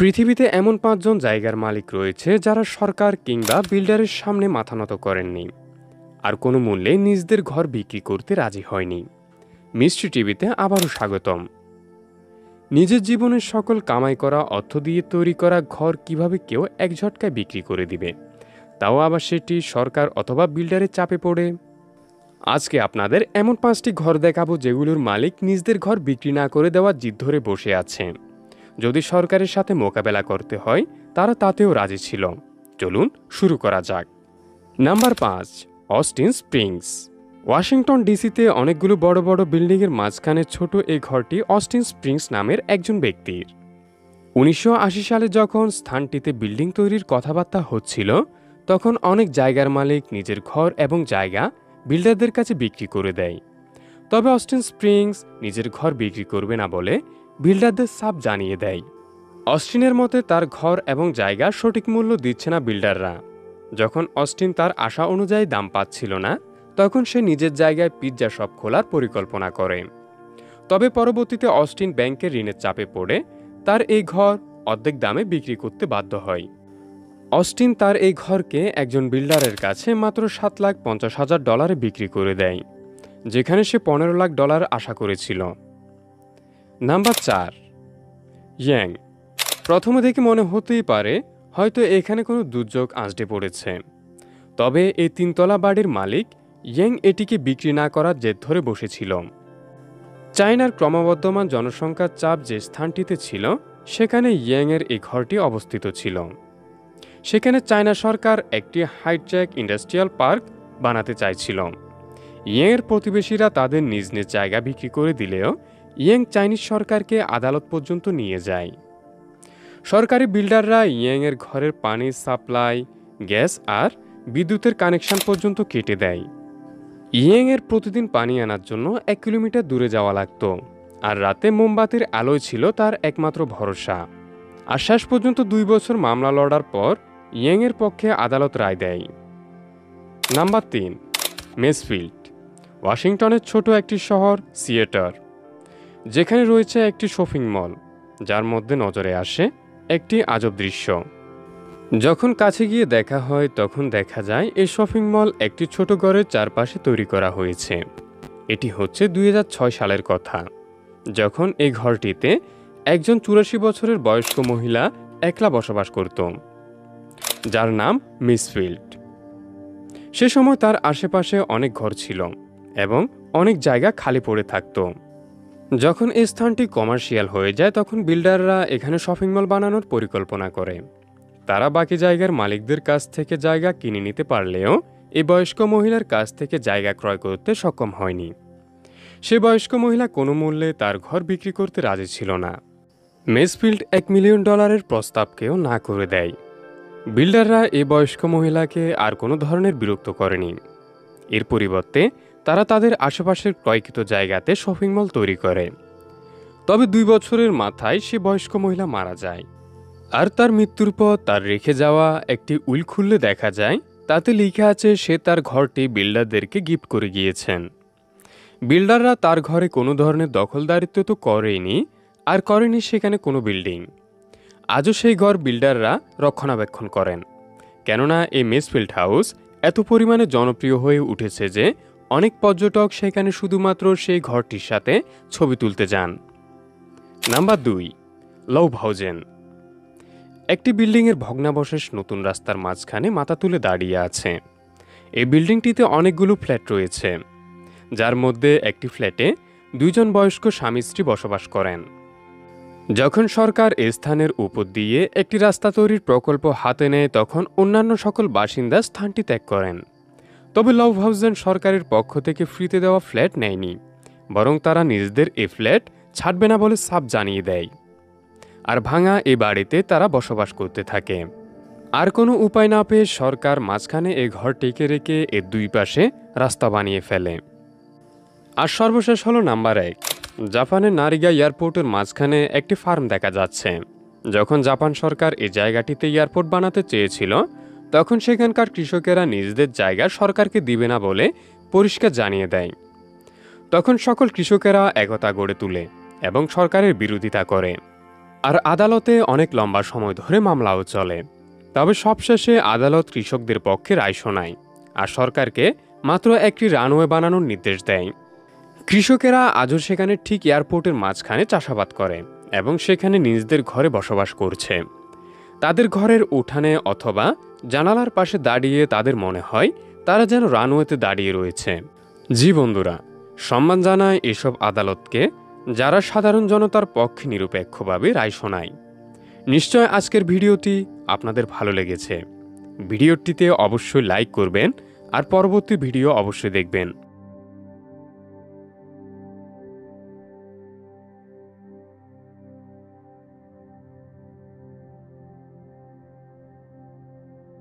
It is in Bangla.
পৃথিবীতে এমন ৫ জন জায়গার মালিক রয়েছে যারা সরকার কিংবা বিল্ডারের সামনে মাথা নত করেননি আর কোনো মূল্যে নিজেদের ঘর বিক্রি করতে রাজি হয়নি। মিস্ট্রি টিভিতে আবারও স্বাগতম। নিজের জীবনের সকল কামাই করা অর্থ দিয়ে তৈরি করা ঘর কিভাবে কেউ এক ঝটকায় বিক্রি করে দিবে, তাও আবার সেটি সরকার অথবা বিল্ডারের চাপে পড়ে। আজকে আপনাদের এমন ৫টি ঘর দেখাবো যেগুলোর মালিক নিজেদের ঘর বিক্রি না করে দেওয়ার জিদ ধরে বসে আছে। যদি সরকারের সাথে মোকাবেলা করতে হয় তারা তাতেও রাজি ছিল। চলুন শুরু করা যাক। Number ৫, Austin Springs. ওয়াশিংটন ডিসিতে অনেকগুলো বড় বড় বিল্ডিংয়ের মাঝখানে ছোট এই ঘরটি অস্টিন স্প্রিংস নামের একজন ব্যক্তির। ১৯৮০ সালে যখন স্থানটিতে বিল্ডিং তৈরির কথাবার্তা হচ্ছিল তখন অনেক জায়গার মালিক নিজের ঘর এবং জায়গা বিল্ডারদের কাছে বিক্রি করে দেয়। তবে অস্টিন স্প্রিংস নিজের ঘর বিক্রি করবে না বলে বিল্ডারদের চাপ জানিয়ে দেয়। অস্টিনের মতে তার ঘর এবং জায়গা সঠিক মূল্য দিচ্ছে না বিল্ডাররা। যখন অস্টিন তার আশা অনুযায়ী দাম পাচ্ছিল না তখন সে নিজের জায়গায় পিৎজা শপ খোলার পরিকল্পনা করে। তবে পরবর্তীতে অস্টিন ব্যাংকের ঋণের চাপে পড়ে তার এই ঘর অর্ধেক দামে বিক্রি করতে বাধ্য হয়। অস্টিন তার এই ঘরকে একজন বিল্ডারের কাছে মাত্র $7,50,000 বিক্রি করে দেয়, যেখানে সে $15 লাখ আশা করেছিল। Number ৪, young. প্রথমে দেখে মনে হতেই পারে হয়তো এখানে কোনো দুর্যোগ আঁচড়ে পড়েছে। তবে এই ৩ তলা বাড়ির মালিক ইয়াং এটিকে বিক্রি না করার জেদ ধরে বসেছিল। চায়নার ক্রমবর্ধমান জনসংখ্যার চাপ যে স্থানটিতে ছিল সেখানে ইয়াংয়ের এই ঘরটি অবস্থিত ছিল। সেখানে চায়না সরকার একটি হাইটেক ইন্ডাস্ট্রিয়াল পার্ক বানাতে চাইছিল। ইয়াংয়ের প্রতিবেশীরা তাদের নিজ নিজ জায়গা বিক্রি করে দিলেও ইয়াং চাইনিজ সরকারকে আদালত পর্যন্ত নিয়ে যায়। সরকারি বিল্ডাররা ইয়াংয়ের ঘরের পানি সাপ্লাই, গ্যাস আর বিদ্যুতের কানেকশন পর্যন্ত কেটে দেয়। ইয়াংয়ের প্রতিদিন পানি আনার জন্য ১ কিলোমিটার দূরে যাওয়া লাগত, আর রাতে মোমবাতির আলোয় ছিল তার একমাত্র ভরসা। আর শেষ পর্যন্ত ২ বছর মামলা লড়ার পর ইয়াংয়ের পক্ষে আদালত রায় দেয়। নাম্বার ৩, মেসফিল্ড। ওয়াশিংটনের ছোট একটি শহর সিয়েটার, যেখানে রয়েছে একটি শপিং মল যার মধ্যে নজরে আসে একটি আজব দৃশ্য। যখন কাছে গিয়ে দেখা হয় তখন দেখা যায় এই শপিং মল একটি ছোট ঘরের চারপাশে তৈরি করা হয়েছে। এটি হচ্ছে ২০০৬ সালের কথা, যখন এই ঘরটিতে একজন ৮৪ বছরের বয়স্ক মহিলা একলা বসবাস করত, যার নাম মিসফিল্ড। সে সময় তার আশেপাশে অনেক ঘর ছিল এবং অনেক জায়গা খালি পড়ে থাকত। যখন এই স্থানটি কমার্শিয়াল হয়ে যায় তখন বিল্ডাররা এখানে শপিং মল বানানোর পরিকল্পনা করে। তারা বাকি জায়গার মালিকদের কাছ থেকে জায়গা কিনে নিতে পারলেও এই বয়স্ক মহিলার কাছ থেকে জায়গা ক্রয় করতে সক্ষম হয়নি। সে বয়স্ক মহিলা কোনো মূল্যে তার ঘর বিক্রি করতে রাজি ছিল না। মেসফিল্ড $1 মিলিয়ন প্রস্তাবকেও না করে দেয়। বিল্ডাররা এই বয়স্ক মহিলাকে আর কোনো ধরনের বিরক্ত করেনি। এর পরিবর্তে তারা তাদের আশেপাশের ক্রয়কৃত জায়গাতে শপিং মল তৈরি করে। তবে ২ বছরের মাথায় সে বয়স্ক মহিলা মারা যায়, আর তার মৃত্যুর পর তার রেখে যাওয়া একটি উইল খুললে দেখা যায় তাতে লেখা আছে সে তার ঘরটি বিল্ডারদেরকে গিফট করে গিয়েছেন। বিল্ডাররা তার ঘরে কোনো ধরনের দখলদারিত্ব তো করেনি, আর করেনি সেখানে কোনো বিল্ডিং। আজও সেই ঘর বিল্ডাররা রক্ষণাবেক্ষণ করেন, কেননা এই মেসফিল্ড হাউস এত পরিমাণে জনপ্রিয় হয়ে উঠেছে যে অনেক পর্যটক সেখানে শুধুমাত্র সেই ঘরটির সাথে ছবি তুলতে যান। নাম্বার ২, লভহাউজেন। একটি বিল্ডিংয়ের ভগ্নাবশেষ নতুন রাস্তার মাঝখানে মাথা তুলে দাঁড়িয়ে আছে। এই বিল্ডিংটিতে অনেকগুলো ফ্ল্যাট রয়েছে, যার মধ্যে একটি ফ্ল্যাটে ২ জন বয়স্ক স্বামী স্ত্রী বসবাস করেন। যখন সরকার এই স্থানের উপর দিয়ে একটি রাস্তা তৈরির প্রকল্প হাতে নেয় তখন অন্যান্য সকল বাসিন্দা স্থানটি ত্যাগ করেন। তবে লভহাউজেন সরকারের পক্ষ থেকে ফ্রিতে দেওয়া ফ্ল্যাট নেয়নি, বরং তারা নিজেদের এই ফ্ল্যাট ছাড়বে না বলে সাফ জানিয়ে দেয়। আর ভাঙা এই বাড়িতে তারা বসবাস করতে থাকে। আর কোনো উপায় না পেয়ে সরকার মাঝখানে এই ঘরটিকে রেখে এর ২ পাশে রাস্তা বানিয়ে ফেলে। আর সর্বশেষ হলো নাম্বার ১, জাপানের নারিগা এয়ারপোর্টের মাঝখানে একটি ফার্ম দেখা যাচ্ছে। যখন জাপান সরকার এই জায়গাটিতে এয়ারপোর্ট বানাতে চেয়েছিল তখন সেখানকার কৃষকেরা নিজেদের জায়গা সরকারকে দিবে না বলে পরিষ্কার জানিয়ে দেয়। তখন সকল কৃষকেরা একতা গড়ে তোলে এবং সরকারের বিরোধিতা করে। আর আদালতে অনেক লম্বা সময় ধরে মামলাও চলে। তবে সবশেষে আদালত কৃষকদের পক্ষে রায় শোনায় আর সরকারকে মাত্র একটি রানওয়ে বানানোর নির্দেশ দেয়। কৃষকেরা আজও সেখানে ঠিক এয়ারপোর্টের মাঝখানে চাষাবাদ করে এবং সেখানে নিজেদের ঘরে বসবাস করছে। তাদের ঘরের উঠানে অথবা জানালার পাশে দাঁড়িয়ে তাদের মনে হয় তারা যেন রানওয়েতে দাঁড়িয়ে রয়েছে। জি বন্ধুরা, সম্মান জানায় এসব আদালতকে যারা সাধারণ জনতার পক্ষে নিরপেক্ষভাবে রায় শোনায়। নিশ্চয় আজকের ভিডিওটি আপনাদের ভালো লেগেছে। ভিডিওটিতে অবশ্যই লাইক করবেন আর পরবর্তী ভিডিও অবশ্যই দেখবেন।